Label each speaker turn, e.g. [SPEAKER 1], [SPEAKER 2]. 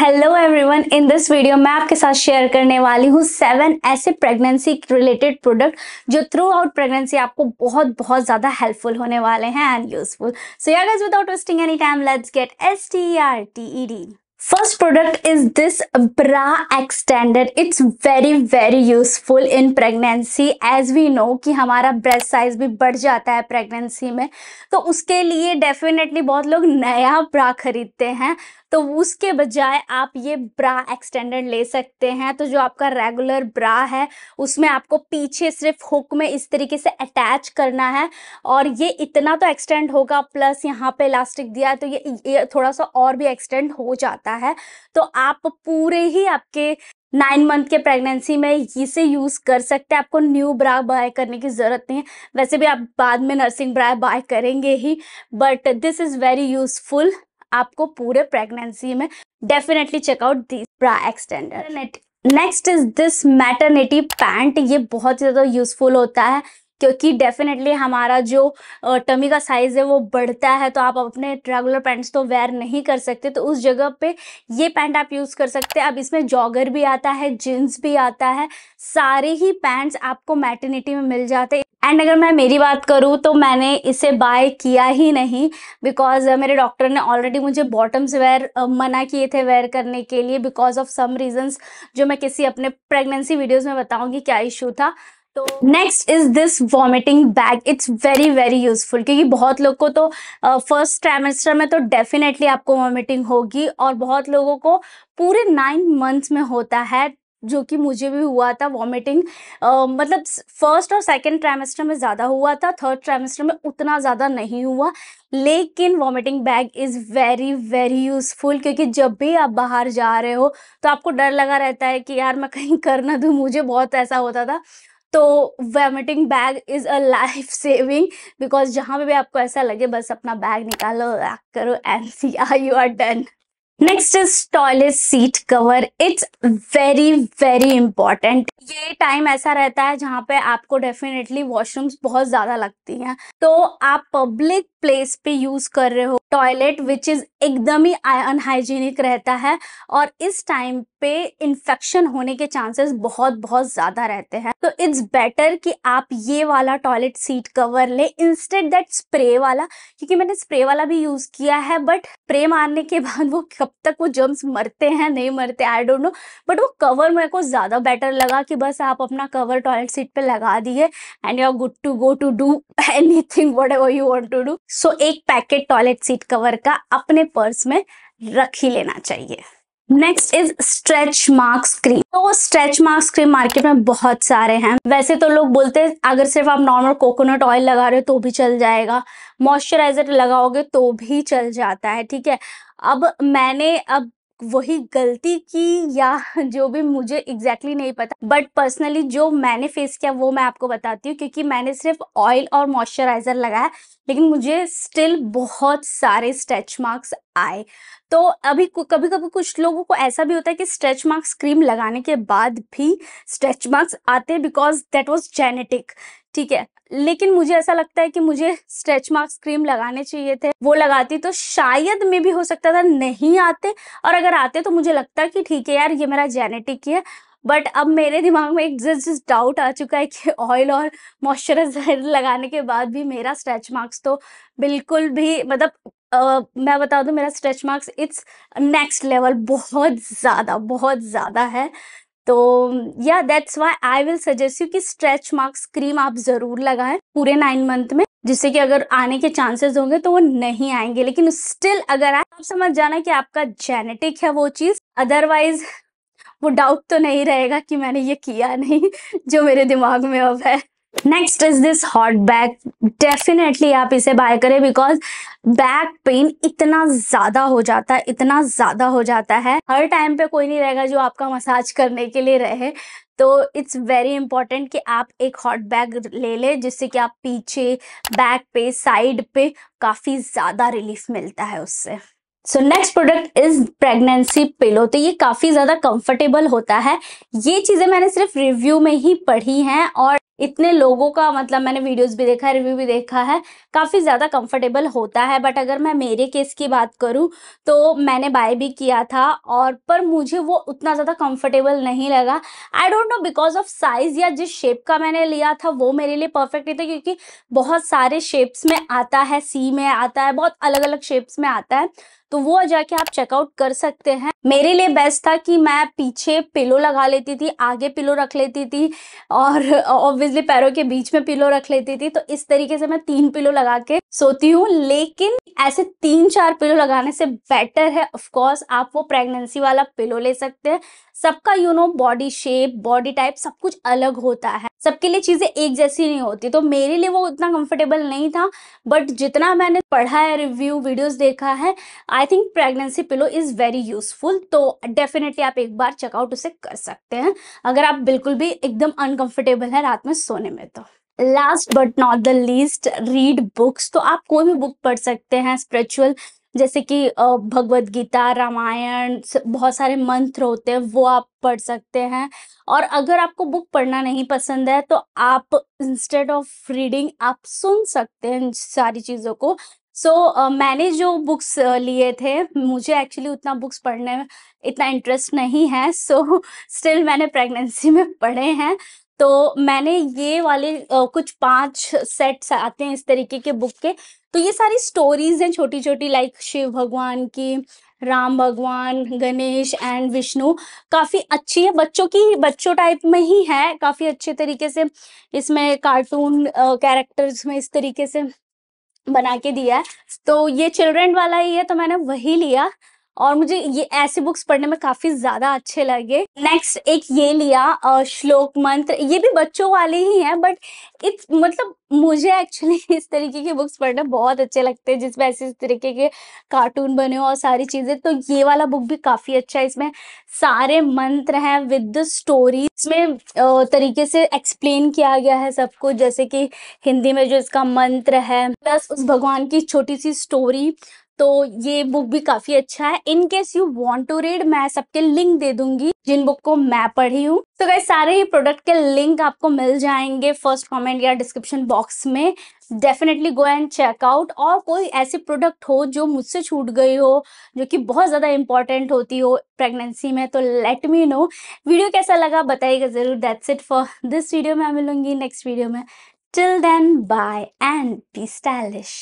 [SPEAKER 1] Hello everyone, in this video मैं आपके साथ शेयर करने वाली हूँ 7 ऐसे प्रेगनेंसी रिलेटेड प्रोडक्ट जो थ्रू आउट प्रेगनेंसी आपको बहुत बहुत ज़्यादा हेल्पफुल होने वाले हैं and useful. So yeah guys, without wasting any time, let's get STARTED। First product is this bra extender. It's very useful in pregnancy. As we know कि हमारा breast size भी बढ़ जाता है प्रेगनेंसी में, तो उसके लिए डेफिनेटली बहुत लोग नया ब्रा खरीदते हैं। तो उसके बजाय आप ये ब्रा एक्सटेंडर ले सकते हैं। तो जो आपका रेगुलर ब्रा है उसमें आपको पीछे सिर्फ हुक में इस तरीके से अटैच करना है और ये इतना तो एक्सटेंड होगा, प्लस यहाँ पे इलास्टिक दिया है तो ये थोड़ा सा और भी एक्सटेंड हो जाता है। तो आप पूरे ही आपके 9 मंथ के प्रेगनेंसी में इसे यूज कर सकते हैं। आपको न्यू ब्रा बाय करने की जरूरत नहीं है। वैसे भी आप बाद में नर्सिंग ब्रा बाय करेंगे ही, but this is very useful आपको पूरे प्रेगनेंसी में। Definitely check out this bra extender. Next is this maternity pant. ये बहुत ज़्यादा यूजफुल होता है क्योंकि डेफिनेटली हमारा जो टमी का साइज़ है वो बढ़ता है, तो आप अपने रेगुलर पैंट्स तो वेयर नहीं कर सकते, तो उस जगह पे ये पैंट आप यूज़ कर सकते हैं। अब इसमें जॉगर भी आता है, जीन्स भी आता है, सारे ही पैंट्स आपको मैटरनिटी में मिल जाते हैं। एंड अगर मैं मेरी बात करूँ तो मैंने इसे बाय किया ही नहीं बिकॉज मेरे डॉक्टर ने ऑलरेडी मुझे बॉटम्स वेयर मना किए थे वेयर करने के लिए बिकॉज ऑफ सम रीजंस जो मैं किसी अपने प्रेगनेंसी वीडियोज़ में बताऊँगी क्या इशू था। तो next is this vomiting bag. It's very useful क्योंकि बहुत लोग को तो फर्स्ट ट्राइमेस्टर में तो डेफिनेटली आपको वॉमिटिंग होगी और बहुत लोगों को पूरे 9 मंथ्स में होता है, जो कि मुझे भी हुआ था वॉमिटिंग। मतलब फर्स्ट और सेकंड ट्राइमेस्टर में ज़्यादा हुआ था, थर्ड ट्राइमेस्टर में उतना ज़्यादा नहीं हुआ। लेकिन vomiting bag is very useful क्योंकि जब भी आप बाहर जा रहे हो तो आपको डर लगा रहता है कि यार मैं कहीं कर ना दूँ। मुझे बहुत ऐसा होता था। तो vomiting bag is a life saving because जहाँ पे भी आपको ऐसा लगे बस अपना बैग निकालो, रैक करो and see you are done. Next is toilet seat cover. It's very important. ये टाइम ऐसा रहता है जहाँ पे आपको डेफिनेटली वॉशरूम्स बहुत ज़्यादा लगती हैं, तो आप पब्लिक प्लेस पे यूज़ कर रहे हो टॉयलेट विच इज़ एकदम ही अनहाइजीनिक रहता है और इस टाइम पे इन्फेक्शन होने के चांसेस बहुत ज़्यादा रहते हैं। तो इट्स बेटर कि आप ये वाला टॉयलेट सीट कवर ले इंस्टेड दैट स्प्रे वाला, क्योंकि मैंने स्प्रे वाला भी यूज़ किया है बट स्प्रे मारने के बाद वो कब तक वो जर्म्स मरते हैं नहीं मरते आई डोंट नो, बट वो कवर मेरे को ज़्यादा बेटर लगा कि बस आप अपना कवर टॉयलेट सीट पे लगा दिए and you are good to go to do anything whatever you want to do. So एक पैकेट टॉयलेट सीट कवर का अपने पर्स में रख ही लेना चाहिए। Next is stretch marks cream. तो स्ट्रेच मार्क्स क्रीम मार्केट में बहुत सारे हैं। वैसे तो लोग बोलते हैं अगर सिर्फ आप नॉर्मल कोकोनट ऑयल लगा रहे हो तो भी चल जाएगा, मॉइस्चराइजर लगाओगे तो भी चल जाता है, ठीक है। अब मैंने वही गलती की या जो भी मुझे एग्जैक्टली नहीं पता, बट पर्सनली जो मैंने फेस किया वो मैं आपको बताती हूँ क्योंकि मैंने सिर्फ ऑयल और मॉइस्चराइजर लगाया लेकिन मुझे स्टिल बहुत सारे स्ट्रेच मार्क्स आए। तो अभी कभी कभी कुछ लोगों को ऐसा भी होता है कि स्ट्रेच मार्क्स क्रीम लगाने के बाद भी स्ट्रेच मार्क्स आते हैं बिकॉज दैट वाज जेनेटिक, ठीक है। लेकिन मुझे ऐसा लगता है कि मुझे स्ट्रेच मार्क्स क्रीम लगाने चाहिए थे, वो लगाती तो शायद में भी हो सकता था नहीं आते, और अगर आते तो मुझे लगता है कि ठीक है यार ये मेरा जेनेटिक ही है। बट अब मेरे दिमाग में एक जस्ट डाउट आ चुका है कि ऑयल और मॉइस्चराइजर लगाने के बाद भी मेरा स्ट्रेच मार्क्स तो बिल्कुल भी मतलब मैं बता दूं मेरा stretch marks it's next level, बहुत ज़्यादा है। तो या that's why I will suggest you कि स्ट्रेच मार्क्स क्रीम आप ज़रूर लगाएं पूरे 9 मंथ में, जिससे कि अगर आने के चांसेस होंगे तो वो नहीं आएंगे। लेकिन स्टिल अगर आप समझ जाना कि आपका जेनेटिक है वो चीज़, अदरवाइज वो डाउट तो नहीं रहेगा कि मैंने ये किया नहीं जो मेरे दिमाग में अब है। Next is this hot bag. Definitely आप इसे बाय करें बिकॉज बैक पेन इतना ज़्यादा हो जाता है, हर टाइम पे कोई नहीं रहेगा जो आपका मसाज करने के लिए रहे। तो इट्स वेरी इंपॉर्टेंट कि आप एक हॉट बैग ले लें जिससे कि आप पीछे, बैक पे, साइड पे काफ़ी ज़्यादा रिलीफ मिलता है उससे। So next product is pregnancy pillow. तो ये काफ़ी ज़्यादा कंफर्टेबल होता है। ये चीज़ें मैंने सिर्फ रिव्यू में ही पढ़ी हैं और इतने लोगों का मतलब मैंने वीडियोस भी देखा है, रिव्यू भी देखा है, काफ़ी ज़्यादा कंफर्टेबल होता है। बट अगर मैं मेरे केस की बात करूँ तो मैंने बाय भी किया था और पर मुझे वो उतना ज़्यादा कंफर्टेबल नहीं लगा। I don't know because of size या जिस शेप का मैंने लिया था वो मेरे लिए परफेक्ट नहीं था, क्योंकि बहुत सारे शेप्स में आता है, सी में आता है, बहुत अलग-अलग शेप्स में आता है। तो वो जाके आप चेकआउट कर सकते हैं। मेरे लिए बेस्ट था कि मैं पीछे पिलो लगा लेती थी, आगे पिलो रख लेती थी और ऑब्वियसली पैरों के बीच में पिलो रख लेती थी। तो इस तरीके से मैं 3 पिलो लगा के सोती हूँ। लेकिन ऐसे 3-4 पिलो लगाने से बेटर है ऑफ कोर्स आप वो प्रेगनेंसी वाला पिलो ले सकते हैं। सबका बॉडी शेप, बॉडी टाइप सब कुछ अलग होता है। सबके लिए चीज़ें एक जैसी नहीं होती। तो मेरे लिए वो उतना कंफर्टेबल नहीं था, बट जितना मैंने पढ़ा है, रिव्यू, वीडियोस देखा है, I think pregnancy pillow is very useful. तो डेफिनेटली आप एक बार चेकआउट उसे कर सकते हैं, अगर आप बिल्कुल भी एकदम अनकंफर्टेबल है रात में सोने में तो। Last but not the least, read books. तो आप कोई भी बुक पढ़ सकते हैं स्पिरिचुअल, जैसे कि भगवद गीता, रामायण, बहुत सारे मंत्र होते हैं वो आप पढ़ सकते हैं। और अगर आपको बुक पढ़ना नहीं पसंद है तो आप इंस्टेड ऑफ रीडिंग आप सुन सकते हैं इन सारी चीज़ों को। मैंने जो बुक्स लिए थे, मुझे एक्चुअली उतना बुक्स पढ़ने में इतना इंटरेस्ट नहीं है, स्टिल मैंने प्रेगनेंसी में पढ़े हैं। तो मैंने ये वाले कुछ 5 सेट्स आते हैं इस तरीके के बुक के। तो ये सारी स्टोरीज हैं छोटी-छोटी, लाइक शिव भगवान की, राम भगवान, गणेश एंड विष्णु। काफ़ी अच्छी है, बच्चों टाइप में ही है, काफ़ी अच्छे तरीके से इसमें कार्टून कैरेक्टर्स में इस तरीके से बना के दिया है। तो ये चिल्ड्रन वाला ही है, तो मैंने वही लिया और मुझे ये ऐसे बुक्स पढ़ने में काफ़ी ज़्यादा अच्छे लगे। नेक्स्ट एक ये लिया श्लोक मंत्र, ये भी बच्चों वाले ही हैं, बट इट्स मतलब मुझे एक्चुअली इस तरीके की बुक्स पढ़ना बहुत अच्छे लगते हैं जिसमें ऐसे इस तरीके के कार्टून बने हो और सारी चीज़ें। तो ये वाला बुक भी काफ़ी अच्छा है, इसमें सारे मंत्र हैं विद द स्टोरी। इसमें तरीके से एक्सप्लेन किया गया है सब कुछ, जैसे कि हिंदी में जो इसका मंत्र है प्लस उस भगवान की छोटी सी स्टोरी। तो ये बुक भी काफी अच्छा है। In case you want to read, मैं सबके लिंक दे दूंगी जिन बुक को मैं पढ़ी हूँ। तो गाइस सारे ही प्रोडक्ट के लिंक आपको मिल जाएंगे फर्स्ट कमेंट या डिस्क्रिप्शन बॉक्स में। Definitely go and check out. और कोई ऐसी प्रोडक्ट हो जो मुझसे छूट गई हो, जो कि बहुत ज़्यादा इंपॉर्टेंट होती हो प्रेगनेंसी में, तो लेट मी नो। वीडियो कैसा लगा बताइएगा ज़रूर। That's it for this video. मैं मिलूंगी नेक्स्ट वीडियो में। Till then, bye and be stylish.